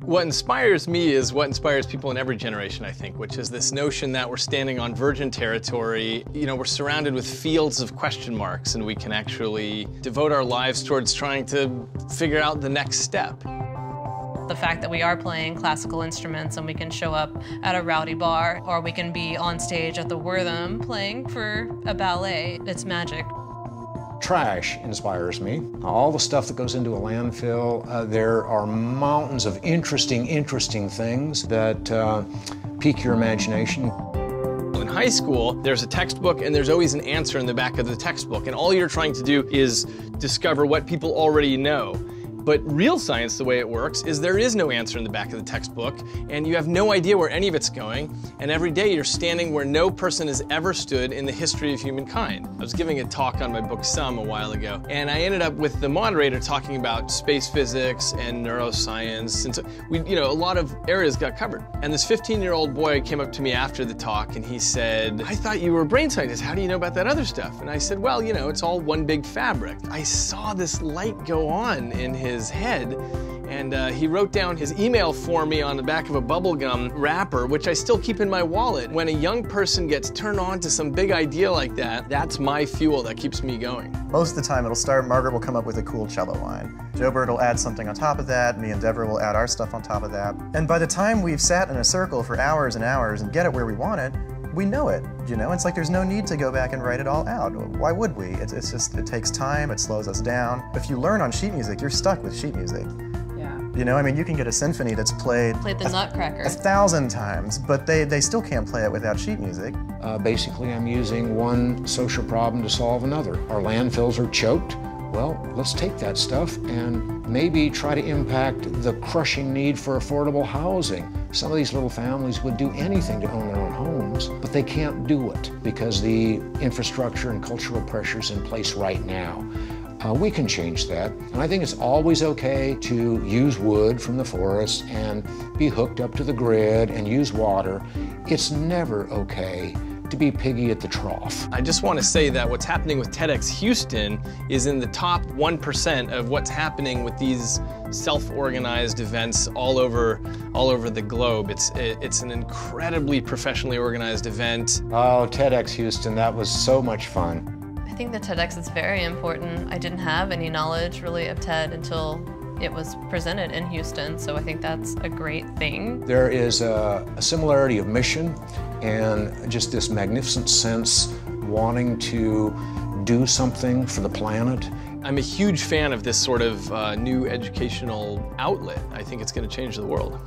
What inspires me is what inspires people in every generation, I think, which is this notion that we're standing on virgin territory. You know, we're surrounded with fields of question marks, and we can actually devote our lives towards trying to figure out the next step. The fact that we are playing classical instruments and we can show up at a rowdy bar, or we can be on stage at the Wortham playing for a ballet, it's magic. Trash inspires me. All the stuff that goes into a landfill, there are mountains of interesting things that pique your imagination. In high school, there's a textbook and there's always an answer in the back of the textbook, and all you're trying to do is discover what people already know. But real science, the way it works, is there is no answer in the back of the textbook, and you have no idea where any of it's going, and every day you're standing where no person has ever stood in the history of humankind. I was giving a talk on my book Some a while ago, and I ended up with the moderator talking about space physics and neuroscience, and so a lot of areas got covered. And this 15-year-old boy came up to me after the talk, and he said, "I thought you were a brain scientist. How do you know about that other stuff?" And I said, "Well, it's all one big fabric." I saw this light go on in his head, and he wrote down his email for me on the back of a bubblegum wrapper, which I still keep in my wallet. When a young person gets turned on to some big idea like that, that's my fuel that keeps me going. Most of the time it'll start, Margaret will come up with a cool cello line. Joe Bird will add something on top of that, me and Deborah will add our stuff on top of that. And by the time we've sat in a circle for hours and hours and get it where we want it, we know it, It's like there's no need to go back and write it all out. Why would we? It's just, it takes time, it slows us down. If you learn on sheet music, you're stuck with sheet music. Yeah. I mean, you can get a symphony that's played the Nutcracker 1,000 times, but they still can't play it without sheet music. Basically, I'm using one social problem to solve another. Our landfills are choked. Well, let's take that stuff and maybe try to impact the crushing need for affordable housing. Some of these little families would do anything to own their own homes, but they can't do it because the infrastructure and cultural pressures in place right now. We can change that, and I think it's always okay to use wood from the forest and be hooked up to the grid and use water. It's never okay to be piggy at the trough. I just want to say that what's happening with TEDx Houston is in the top 1% of what's happening with these self-organized events all over the globe. It's an incredibly professionally organized event. Oh, TEDx Houston, that was so much fun. I think that TEDx is very important. I didn't have any knowledge really of TED until it was presented in Houston, so I think that's a great thing. There is a similarity of mission and just this magnificent sense wanting to do something for the planet. I'm a huge fan of this sort of new educational outlet. I think it's going to change the world.